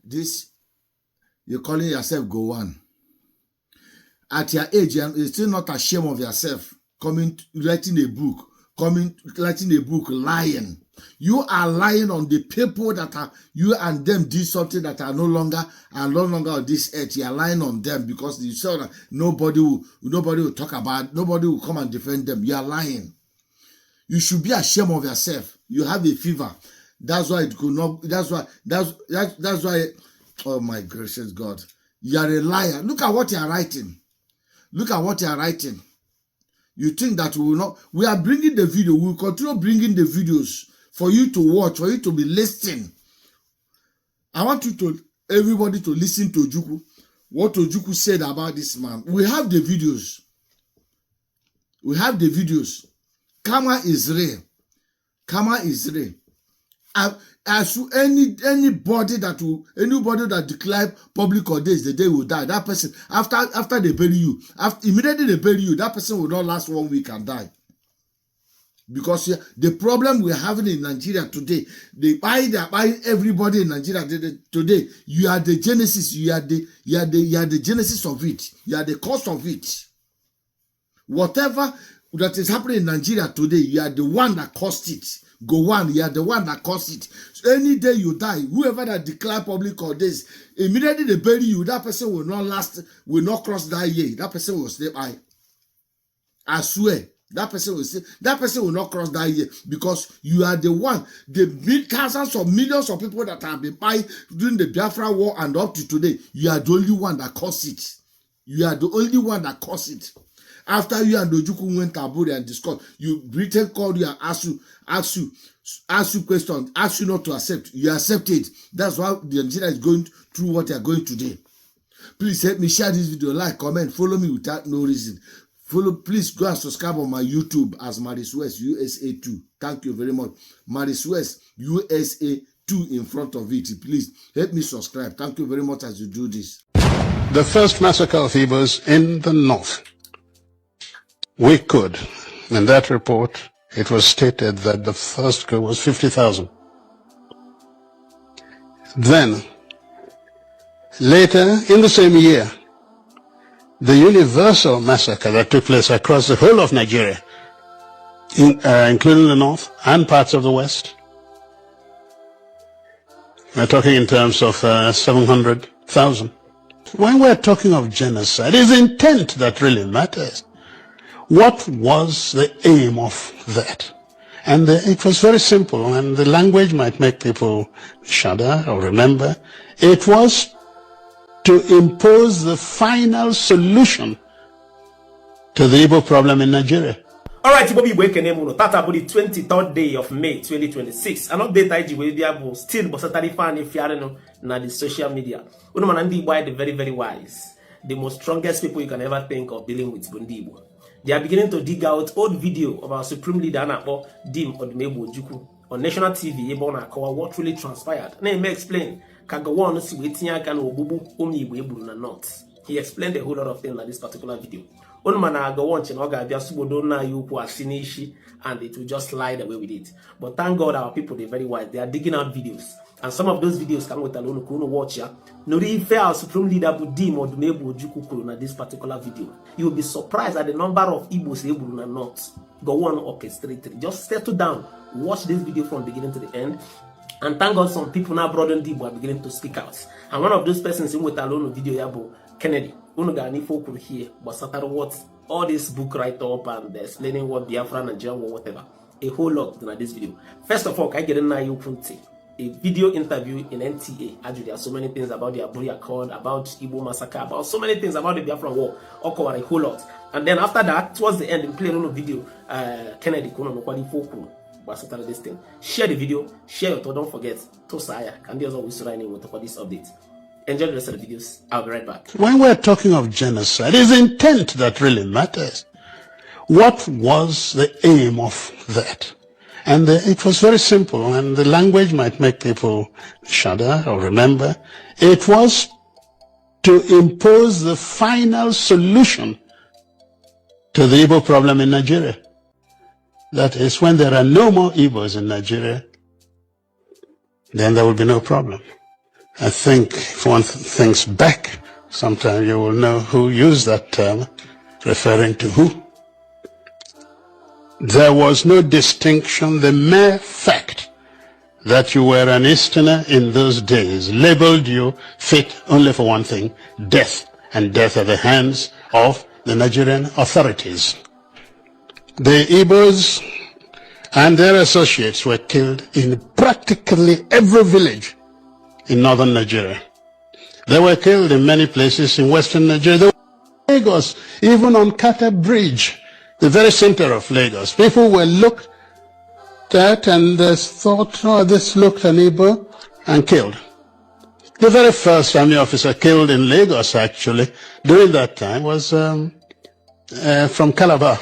this, you're calling yourself Gowon. At your age, you're still not ashamed of yourself, writing a book, lying. You are lying on the people that are, you and them did something that are no longer on this earth. You are lying on them because you saw that nobody will talk about, nobody will come and defend them. You are lying. You should be ashamed of yourself. You have a fever. That's why it could not, that's why, oh my gracious God. You are a liar. Look at what you are writing. Look at what you are writing. You think that we will not, we are bringing the video, we will continue bringing the videos for you to watch, for you to be listening. I want everybody to listen to Ojukwu, what Ojukwu said about this man. We have the videos. We have the videos. Karma is real. Karma is real. As to anybody that declare public holidays, the day will die. That person, after they bury you, immediately they bury you, that person will not last 1 week and die. Because the problem we're having in Nigeria today, they're buying everybody in Nigeria today. You are the genesis. You are the genesis of it. You are the cause of it. Whatever that is happening in Nigeria today, you are the one that caused it. Gowon, you are the one that caused it. So any day you die, whoever that declare public holidays, immediately they bury you. That person will not last, will not cross that year. That person will stay by. I swear. That person will not cross that year because you are the one. The thousands of millions of people that have been by during the Biafra war and up to today, you are the only one that caused it. You are the only one that caused it. After you and Ojukwu went to Abuja and discussed, Britain called you and asked you questions, asked you not to accept. You accepted. That's why the Nigeria is going through what they are going today. Please help me share this video, like, comment, follow me without no reason. Please go and subscribe on my YouTube as Maris West USA 2. Thank you very much. Maris West USA 2 in front of it. Please help me subscribe. Thank you very much as you do this. The first massacre of Igbos in the north. We could. In that report, it was stated that the first group was 50,000. Then, later in the same year, the universal massacre that took place across the whole of Nigeria, including the north and parts of the west. We're talking in terms of 700,000. When we're talking of genocide, it's intent that really matters. What was the aim of that? And it was very simple, and the language might make people shudder or remember. It was to impose the final solution to the Igbo problem in Nigeria. Alright, Igbo Igbo ekene munu. Tata bụ the 23rd day of May 2026. An update IG wey bia bụ still bosatari fan ifiareno na the social media. Unu mana ndị Igbo are the very, very wise. The most strongest people you can ever think of dealing with bụ ndị Igbo. They are beginning to dig out old video of our supreme leader Anakpo Dim Odumegwu Ojukwu on national TV ebe ọ na-akọwa what really transpired. Na-eme explain ka Gowon si wee tinye aka na ogbugbu ụmụ Igbo egburu na north. He explained a whole lot of things in this particular video. Unu mana Gowon che na ọ ga-abịa sugbodo nna ya ukwu asị n'ishi and it will just slide away with it. But thank God our people, they're very wise. They are digging out videos. And some of those videos come with alone to watch ya. Nori Ife, our supreme leader Dim Odumegwu Ojukwu kwuru na this particular video. You will be surprised at the number of Igbos egburu na north. Gowon orchestrated. Just settle down. Watch this video from beginning to the end. And thank God some people now brought in Igbo are beginning to speak out. And one of those persons in with alone video yabo Kennedy. Unugani folk will hear, but Saturday what all this book write up and explaining what Biafra Nigeria or whatever. A whole lot in this video. First of all, I get a video interview in NTA. Actually, there are so many things about the Aburi Accord, about Igbo massacre, about so many things about the Biafra war. Or a whole lot. And then after that, towards the end, in play on video, Kennedy Kono Nokwadi Foku. This thing. Share the video, share it, don't forget. Tosaya, and there's always running with this update. Enjoy the rest of the videos. I'll be right back. When we're talking of genocide, it's intent that really matters. What was the aim of that? And it was very simple, and the language might make people shudder or remember. It was to impose the final solution to the Igbo problem in Nigeria. That is, when there are no more Igbos in Nigeria, then there will be no problem. I think if one thinks back, sometime you will know who used that term, referring to who. There was no distinction. The mere fact that you were an Easterner in those days labeled you fit only for one thing: death, and death at the hands of the Nigerian authorities. The Igbos and their associates were killed in practically every village in northern Nigeria. They were killed in many places in western Nigeria. They were in Lagos, even on Kata Bridge, the very center of Lagos. People were looked at and thought, oh, this looked an Igbo, and killed. The very first army officer killed in Lagos, actually, during that time was from Calabar.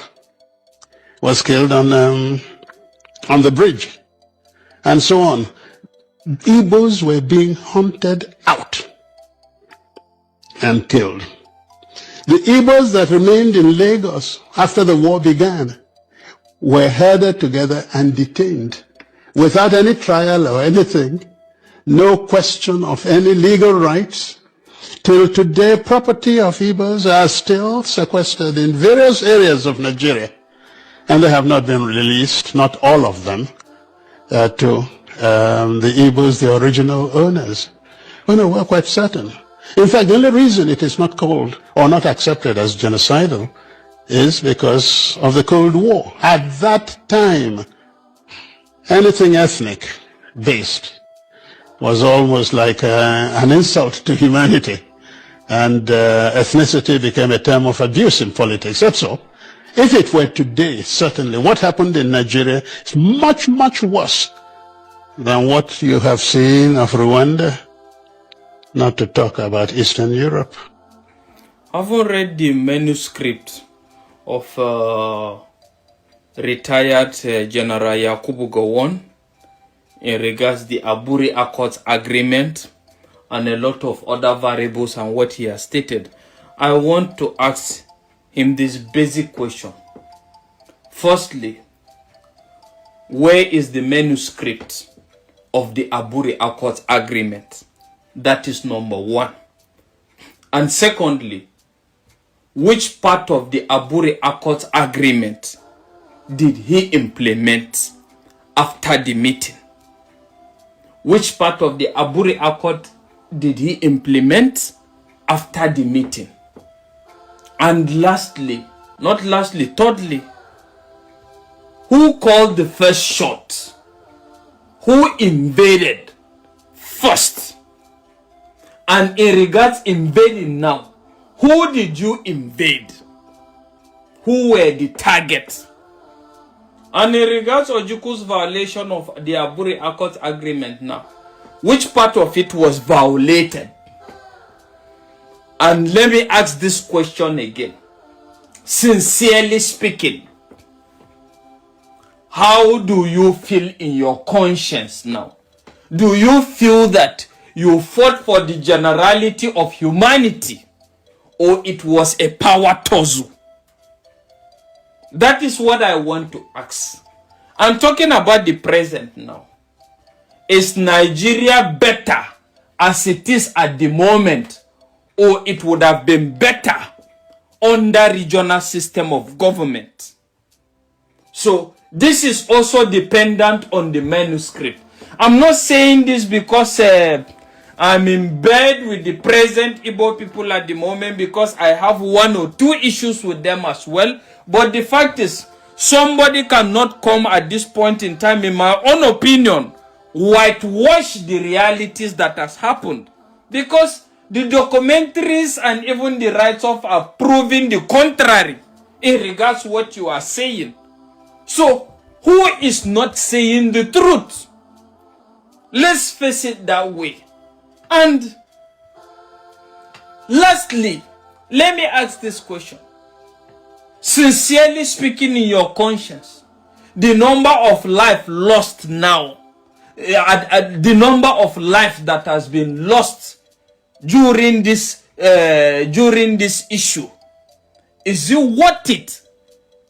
Was killed on the bridge, and so on. Igbos were being hunted out and killed. The Igbos that remained in Lagos after the war began were herded together and detained without any trial or anything, no question of any legal rights. Till today, property of Igbos are still sequestered in various areas of Nigeria, and they have not been released, not all of them, to the Igbos, the original owners. Oh no, we're quite certain. In fact, the only reason it is not called or not accepted as genocidal is because of the Cold War. At that time, anything ethnic-based was almost like an insult to humanity, and ethnicity became a term of abuse in politics. That's all. If it were today, certainly, what happened in Nigeria is much, much worse than what you have seen of Rwanda, not to talk about Eastern Europe. Having read the manuscript of retired General Yakubu Gowon in regards the Aburi Accords Agreement and a lot of other variables and what he has stated, I want to ask him this basic question. Firstly, where is the manuscript of the Aburi Accords Agreement? That is number one. And secondly, which part of the Aburi Accords Agreement did he implement after the meeting? Which part of the Aburi Accord did he implement after the meeting? And lastly, not lastly, thirdly, who called the first shot? Who invaded first? And in regards invading now, who did you invade? Who were the targets? And in regards to Ojuku's violation of the Aburi Accords Agreement now, which part of it was violated? And let me ask this question again. Sincerely speaking, how do you feel in your conscience now? Do you feel that you fought for the generality of humanity, or it was a power tussle? That is what I want to ask. I'm talking about the present now. Is Nigeria better as it is at the moment, or it would have been better under regional system of government? So this is also dependent on the manuscript. I'm not saying this because I'm in bed with the present Igbo people at the moment, because I have one or two issues with them as well. But the fact is, somebody cannot come at this point in time, in my own opinion, whitewash the realities that has happened. Because the documentaries and even the write-off are proving the contrary in regards to what you are saying. So, who is not saying the truth? Let's face it that way. And lastly, let me ask this question. Sincerely speaking, in your conscience, the number of life lost now, the number of life that has been lost during this issue, is it worth it?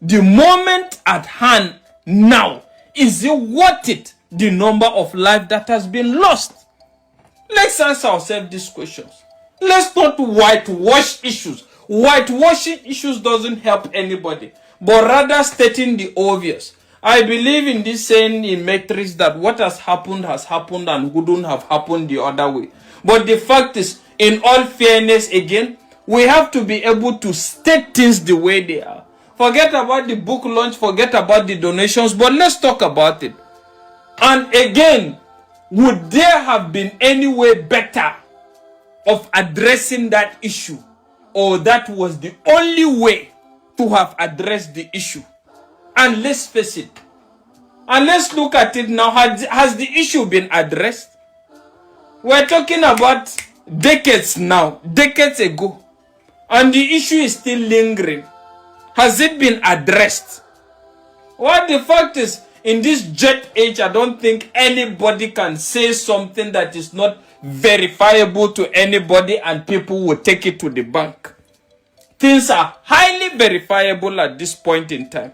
The moment at hand now, is it worth it? The number of life that has been lost? Let's ask ourselves these questions. Let's not whitewash issues. Whitewashing issues doesn't help anybody, but rather stating the obvious. I believe in this saying in Matrix that what has happened and wouldn't have happened the other way. But the fact is, in all fairness again, we have to be able to state things the way they are. Forget about the book launch, forget about the donations, but let's talk about it. And again, would there have been any way better of addressing that issue? Or that was the only way to have addressed the issue? And let's face it. And let's look at it now. Has the issue been addressed? We're talking about decades now, decades ago. And the issue is still lingering. Has it been addressed? Well, the fact is, in this jet age, I don't think anybody can say something that is not verifiable to anybody and people will take it to the bank. Things are highly verifiable at this point in time.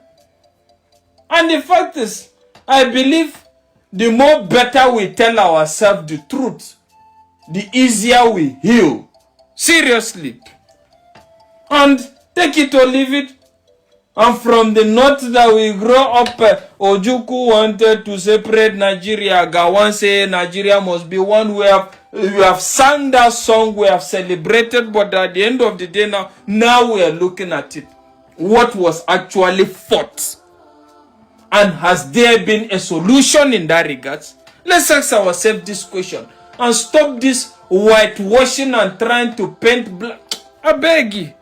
And the fact is, I believe the more better we tell ourselves the truth, the easier we heal. Seriously. And take it or leave it. And from the north that we grow up, Ojukwu wanted to separate Nigeria. Gawan said Nigeria must be one. We have sung that song, we have celebrated, but at the end of the day now we are looking at it. What was actually fought? And has there been a solution in that regard? Let's ask ourselves this question and stop this whitewashing and trying to paint black. I beg you.